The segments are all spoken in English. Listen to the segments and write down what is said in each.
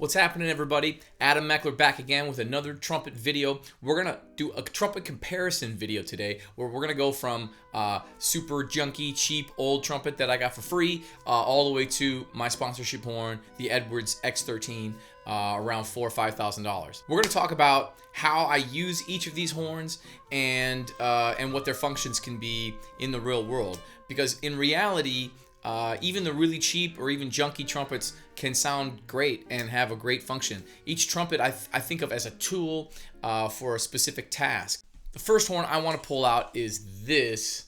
What's happening, everybody? Adam Meckler back again with another trumpet video. We're gonna do a trumpet comparison video today, where we're gonna go from super junky, cheap, old trumpet that I got for free, all the way to my sponsorship horn, the Edwards X13, around $4,000 or $5,000. We're gonna talk about how I use each of these horns and what their functions can be in the real world. Because in reality, even the really cheap or even junky trumpets can sound great and have a great function. Each trumpet I think of as a tool for a specific task. The first horn I want to pull out is this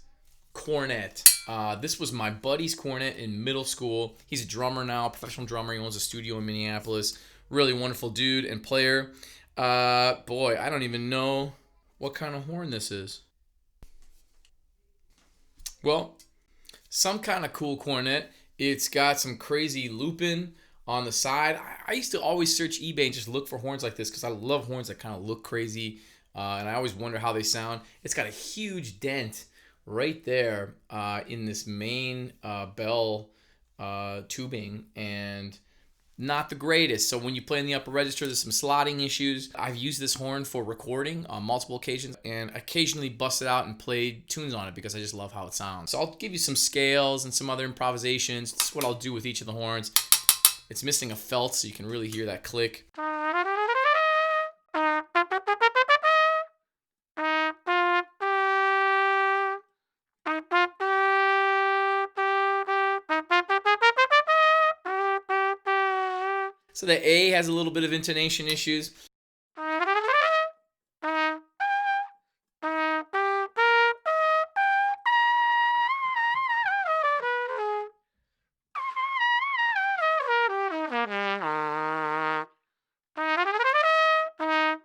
Cornet. This was my buddy's Cornet in middle school. He's a drummer now, professional drummer. He owns a studio in Minneapolis. Really wonderful dude and player. Boy, I don't even know what kind of horn this is. Well, some kind of cool cornet. It's got some crazy looping on the side. I used to always search eBay and just look for horns like this because I love horns that kind of look crazy, and I always wonder how they sound. It's got a huge dent right there in this main bell tubing, and not the greatest. So when you play in the upper register, there's some slotting issues. I've used this horn for recording on multiple occasions and occasionally busted out and played tunes on it because I just love how it sounds. So I'll give you some scales and some other improvisations. This is what I'll do with each of the horns. It's missing a felt, so you can really hear that click. So the A has a little bit of intonation issues.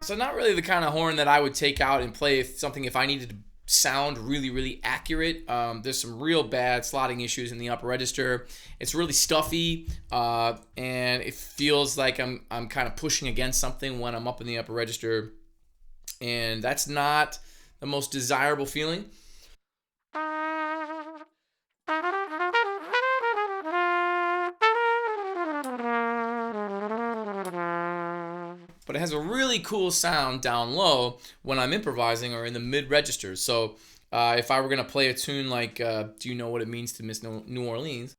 So not really the kind of horn that I would take out and play if I needed to sound really accurate. There's some real bad slotting issues in the upper register. It's really stuffy, and it feels like I'm kind of pushing against something when I'm up in the upper register, and that's not the most desirable feeling. But it has a really cool sound down low when I'm improvising or in the mid registers. So if I were going to play a tune like Do You Know What It Means to Miss New Orleans?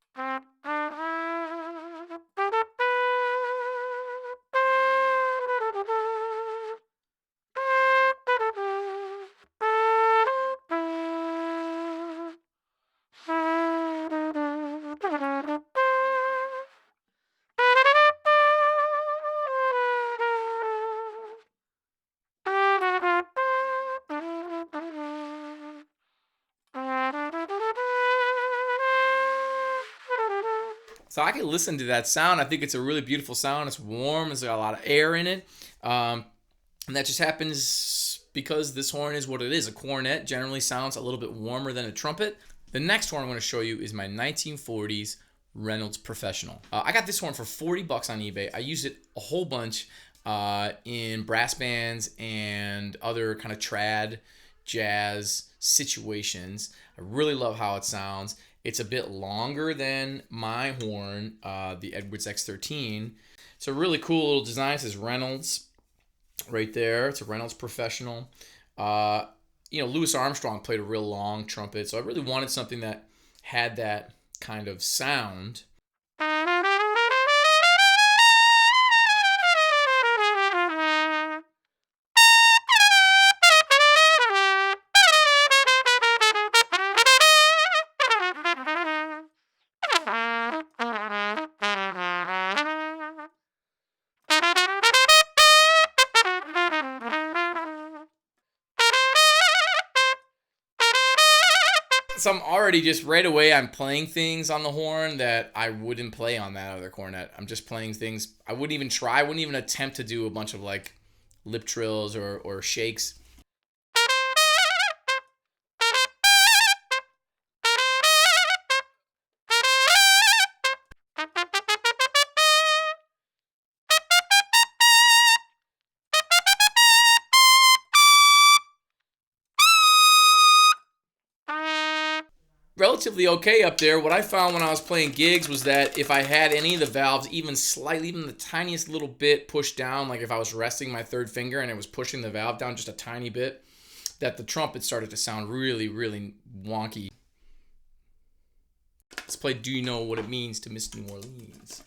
So I can listen to that sound. I think it's a really beautiful sound. It's warm. It's got a lot of air in it. And that just happens because this horn is what it is. A cornet generally sounds a little bit warmer than a trumpet. The next horn I'm going to show you is my 1940s Reynolds Professional. I got this horn for $40 on eBay. I use it a whole bunch in brass bands and other kind of trad jazz situations. I really love how it sounds. It's a bit longer than my horn, the Edwards X13. It's a really cool little design. It says Reynolds right there. It's a Reynolds Professional. Louis Armstrong played a real long trumpet, so I really wanted something that had that kind of sound. So I'm already just right away, I'm playing things on the horn that I wouldn't play on that other cornet. I'm just playing things I wouldn't even try. I wouldn't even attempt to do a bunch of like lip trills or shakes. relatively okay up there. What I found when I was playing gigs was that if I had any of the valves even slightly, even the tiniest little bit pushed down, like if I was resting my third finger and it was pushing the valve down just a tiny bit, that the trumpet started to sound really, really wonky. Let's play Do You Know What It Means to Miss New Orleans.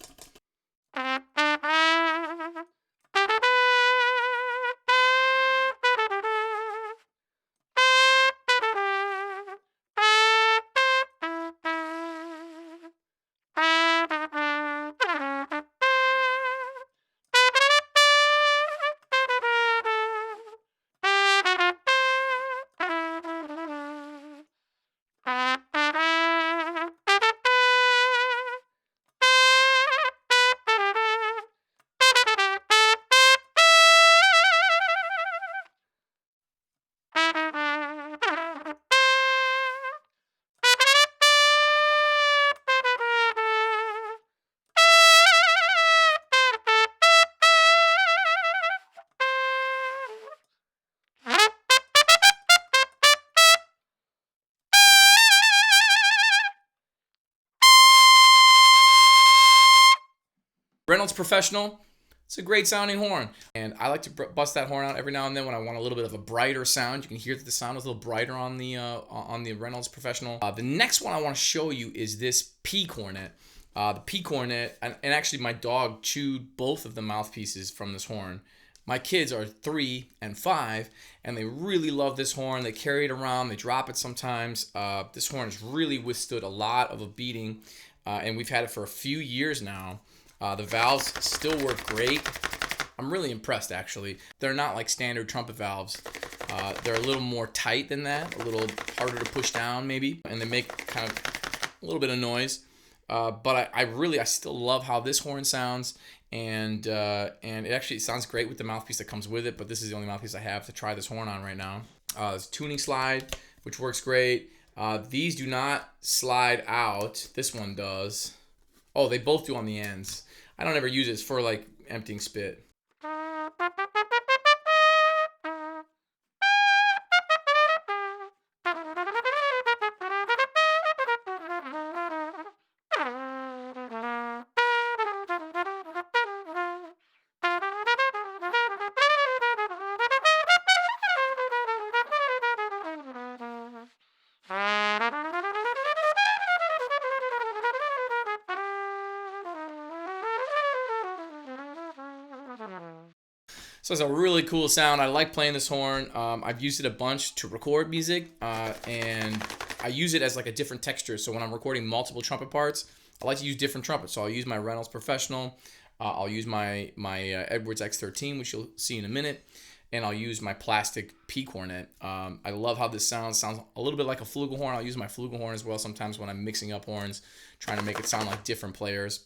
Reynolds Professional, it's a great sounding horn. And I like to bust that horn out every now and then when I want a little bit of a brighter sound. You can hear that the sound is a little brighter on the Reynolds Professional. The next one I want to show you is this PCornet. The PCornet, and actually my dog chewed both of the mouthpieces from this horn. My kids are 3 and 5, and they really love this horn. They carry it around. They drop it sometimes. This horn has really withstood a lot of a beating, and we've had it for a few years now. The valves still work great. I'm really impressed, actually. They're not like standard trumpet valves. They're a little more tight than that, a little harder to push down maybe, and they make kind of a little bit of noise. But I still love how this horn sounds, and it actually sounds great with the mouthpiece that comes with it, but this is the only mouthpiece I have to try this horn on right now. There's a tuning slide, which works great. These do not slide out. This one does. Oh, they both do on the ends. I don't ever use it for like emptying spit. So it's a really cool sound. I like playing this horn. I've used it a bunch to record music, and I use it as like a different texture. So when I'm recording multiple trumpet parts, I like to use different trumpets. So I'll use my Reynolds Professional. I'll use my Edwards X13, which you'll see in a minute, and I'll use my plastic PCornet. I love how this sounds. Sounds a little bit like a flugelhorn. I'll use my flugelhorn as well sometimes when I'm mixing up horns, trying to make it sound like different players.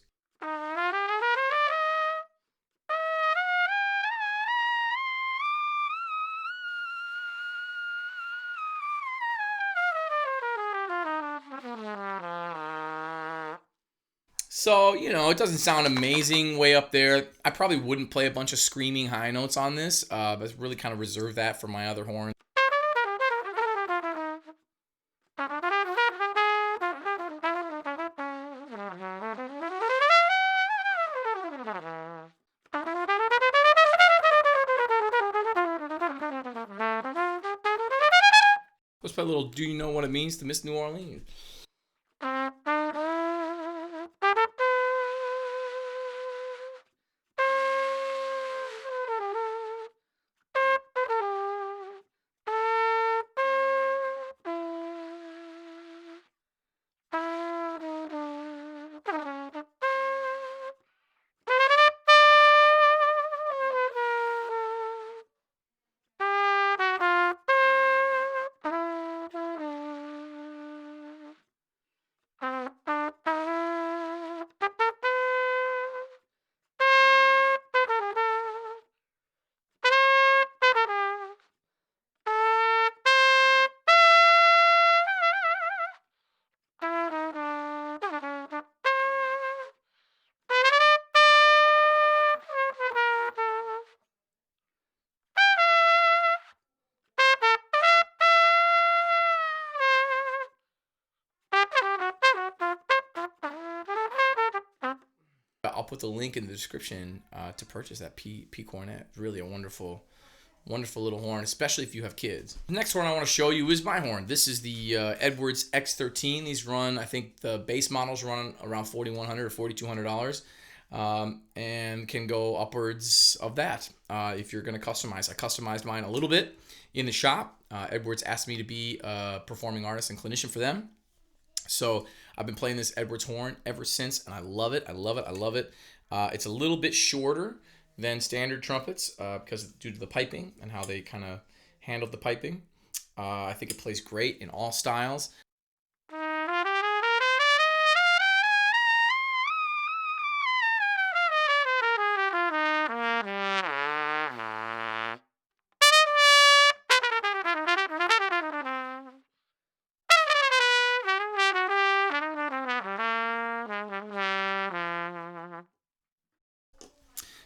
So, you know, it doesn't sound amazing way up there. I probably wouldn't play a bunch of screaming high notes on this, but really kind of reserve that for my other horn. Let's play a little Do You Know What It Means to Miss New Orleans. I'll put the link in the description to purchase that PCornet. Really a wonderful little horn, especially if you have kids. The next horn I want to show you is my horn. This is the Edwards X13. These run, I think the base models run around $4,100 or $4,200. And can go upwards of that if you're going to customize. I customized mine a little bit in the shop. Edwards asked me to be a performing artist and clinician for them. So I've been playing this Edwards horn ever since, and I love it. I love it. I love it. It's a little bit shorter than standard trumpets because due to the piping and how they kind of handled the piping. I think it plays great in all styles.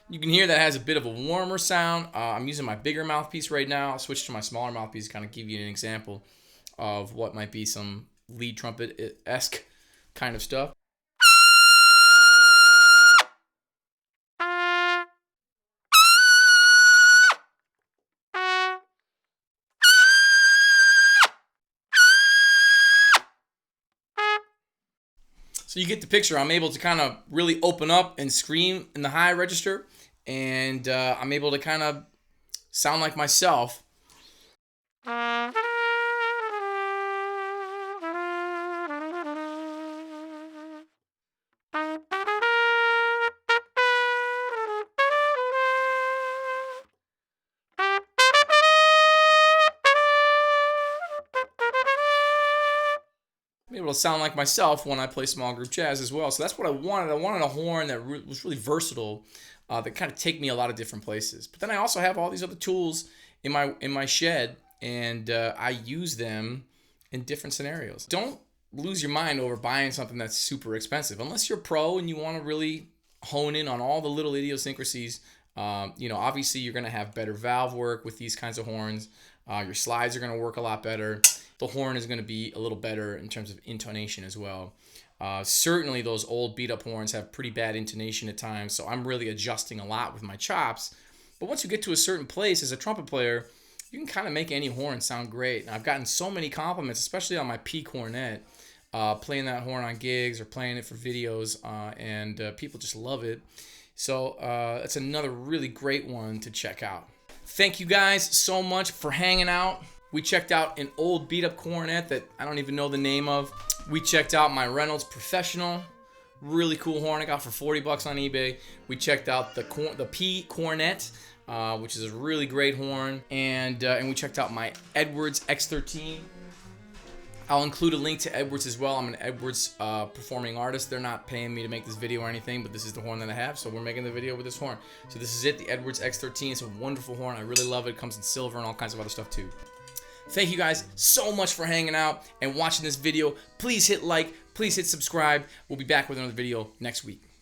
You can hear that has a bit of a warmer sound. I'm using my bigger mouthpiece right now. I'll switch to my smaller mouthpiece to kind of give you an example of what might be some lead trumpet-esque kind of stuff. So you get the picture. I'm able to kind of really open up and scream in the high register, and I'm able to kind of sound like myself. I'm able to sound like myself when I play small group jazz as well. So that's what I wanted. I wanted a horn that was really versatile, that kind of take me a lot of different places. But then I also have all these other tools in my shed, and I use them in different scenarios. Don't lose your mind over buying something that's super expensive. Unless you're pro and you want to really hone in on all the little idiosyncrasies, obviously you're going to have better valve work with these kinds of horns. Your slides are going to work a lot better. The horn is going to be a little better in terms of intonation as well. Certainly those old beat up horns have pretty bad intonation at times, so I'm really adjusting a lot with my chops. But once you get to a certain place as a trumpet player, you can kind of make any horn sound great. And I've gotten so many compliments, especially on my PCornet, playing that horn on gigs or playing it for videos, and people just love it. So that's another really great one to check out. Thank you guys so much for hanging out. We checked out an old beat-up cornet that I don't even know the name of. We checked out my Reynolds Professional. Really cool horn I got for 40 bucks on eBay. We checked out the PCornet, which is a really great horn. And we checked out my Edwards X13. I'll include a link to Edwards as well. I'm an Edwards performing artist. They're not paying me to make this video or anything, but this is the horn that I have, so we're making the video with this horn. So this is it, the Edwards X13. It's a wonderful horn. I really love it. It comes in silver and all kinds of other stuff too. Thank you guys so much for hanging out and watching this video. Please hit like, please hit subscribe. We'll be back with another video next week.